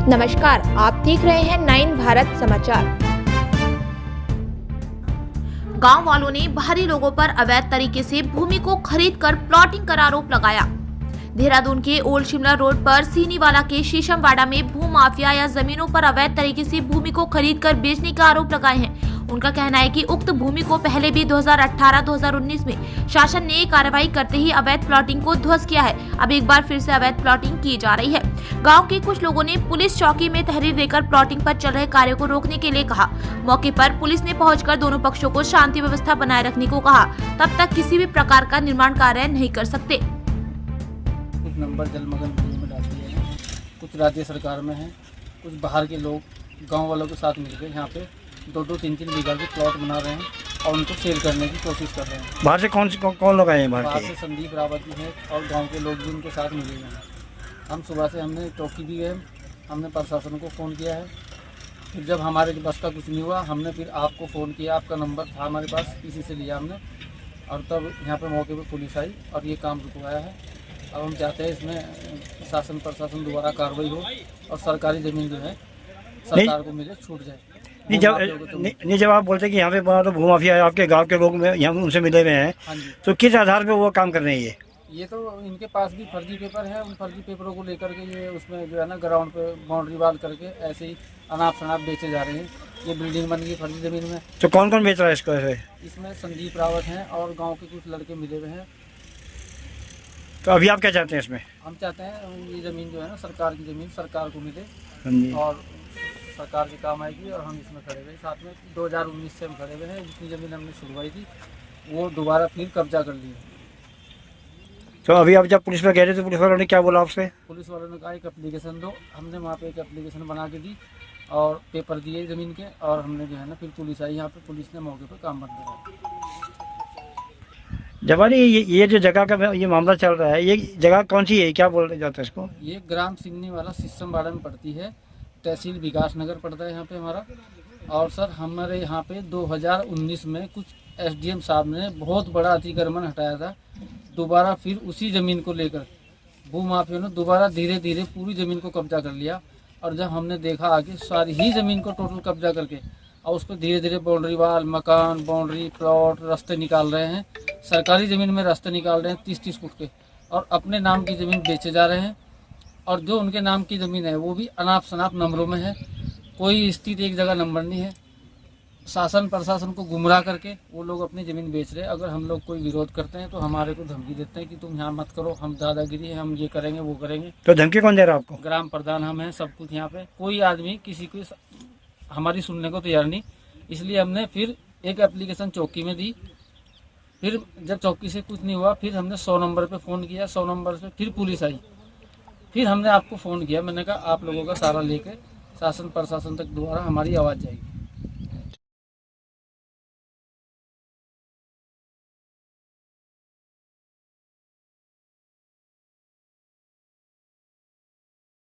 नमस्कार, आप देख रहे हैं 9 भारत समाचार। गांव वालों ने बाहरी लोगों पर अवैध तरीके से भूमि को खरीदकर प्लॉटिंग का आरोप लगाया। देहरादून के ओल्ड शिमला रोड पर सीनीवाला के शीशमवाड़ा में भू माफिया या जमीनों पर अवैध तरीके से भूमि को खरीदकर बेचने का आरोप लगाए हैं। उनका कहना है कि उक्त भूमि को पहले भी 2018-2019 में शासन ने कार्रवाई करते ही अवैध प्लॉटिंग को ध्वस्त किया है। अब एक बार फिर से अवैध प्लॉटिंग की जा रही है। गांव के कुछ लोगों ने पुलिस चौकी में तहरीर देकर प्लॉटिंग पर चल रहे कार्य को रोकने के लिए कहा। मौके पर पुलिस ने पहुंचकर दोनों पक्षों को शांति व्यवस्था बनाए रखने को कहा। तब तक किसी भी प्रकार का निर्माण कार्य नहीं कर सकते। कुछ नंबर जलमग्न भूमि में डाल दिए हैं, कुछ राज्य सरकार में है, कुछ बाहर के लोग गांव वालों के साथ मिलकर यहाँ पे 2-2, 3-3 बीघा के प्लॉट बना रहे हैं और उनको सेल करने की कोशिश कर रहे हैं। बाहर से कौन लोग आए हैं? बाहर से संदीप रावत जी हैं और गांव के लोग भी उनके साथ मिले हुए हैं। हम सुबह से हमने चौकी भी गए, हमने प्रशासन को फ़ोन किया है। फिर जब हमारे बस का कुछ नहीं हुआ, हमने फिर आपको फ़ोन किया, आपका नंबर था हमारे पास, इसी से लिया हमने और तब यहाँ पर मौके पर पुलिस आई और ये काम रुकवाया है। अब हम चाहते हैं इसमें शासन प्रशासन दोबारा कार्रवाई हो और सरकारी ज़मीन जो है सरकार को मिले, छूट जाए। नहीं, जब आप बोलते हैं कि यहाँ पे बना तो भू माफिया है, आपके गांव के लोग यहाँ उनसे मिले हुए हैं, हाँ जी, तो किस आधार पे वो काम कर रहे हैं? ये तो इनके पास भी फर्जी पेपर है। उन फर्जी पेपरों को लेकर के ये उसमें जो है ना ग्राउंड पे बाउंड्री वाल करके ऐसे ही अनाप शनाप बेचे जा रहे हैं। ये बिल्डिंग बन गई फर्जी ज़मीन में। तो कौन कौन बेच रहा है इसको? इसमें संदीप रावत हैं और गाँव के कुछ लड़के मिले हुए हैं। तो अभी आप क्या चाहते हैं इसमें? हम चाहते हैं ये ज़मीन जो है ना सरकार की ज़मीन सरकार को मिले और सरकार के काम आएगी और हम इसमें खड़े हुए साथ में 2019 से हम खड़े हुए हैं। जितनी ज़मीन हमने छुड़वाई थी वो दोबारा फिर कब्जा कर ली। तो अभी आप जब पुलिस में गए थे तो पुलिस वालों ने क्या बोला आपसे? पुलिस वालों ने कहा एक एप्लीकेशन दो। हमने वहाँ पे एक एप्लीकेशन बना के दी और पेपर दिए ज़मीन के और हमने जो है ना फिर पुलिस आई यहाँ पे। पुलिस ने मौके पर काम बंद करा। जवानी ये जो जगह का ये मामला चल रहा है, ये जगह कौन सी है, क्या बोल जाता है इसको? ये ग्राम सीनीवाला शीशमवाड़ा में पड़ती है, तहसील विकास नगर पड़ता है यहाँ पे हमारा। और सर हमारे यहाँ पे 2019 में कुछ एसडीएम साहब ने बहुत बड़ा अतिक्रमण हटाया था। दोबारा फिर उसी ज़मीन को लेकर भू माफिया ने दोबारा धीरे धीरे पूरी ज़मीन को कब्जा कर लिया। और जब हमने देखा आगे सारी ही ज़मीन को टोटल कब्जा करके और उस पर धीरे धीरे बाउंड्री वाल, मकान, बाउंड्री, प्लॉट, रास्ते निकाल रहे हैं। सरकारी ज़मीन में रास्ते निकाल रहे हैं 30-30 फुट के और अपने नाम की ज़मीन बेचे जा रहे हैं। और जो उनके नाम की ज़मीन है वो भी अनाप शनाप नंबरों में है, कोई स्थित एक जगह नंबर नहीं है। शासन प्रशासन को गुमराह करके वो लोग अपनी ज़मीन बेच रहे हैं। अगर हम लोग कोई विरोध करते हैं तो हमारे को धमकी देते हैं कि तुम यहाँ मत करो, हम दादागिरी है, हम ये करेंगे वो करेंगे। तो धमकी कौन दे रहा है आपको? ग्राम प्रधान हम हैं, सब कुछ यहाँ पे। कोई आदमी किसी को हमारी सुनने को तैयार नहीं। इसलिए हमने फिर एक एप्लीकेशन चौकी में दी। फिर जब चौकी से कुछ नहीं हुआ फिर हमने 100 नंबर पे फ़ोन किया। 100 नंबर पे फिर पुलिस आई। फिर हमने आपको फ़ोन किया। मैंने कहा आप लोगों का सारा लेके शासन प्रशासन तक दोबारा हमारी आवाज़ जाएगी।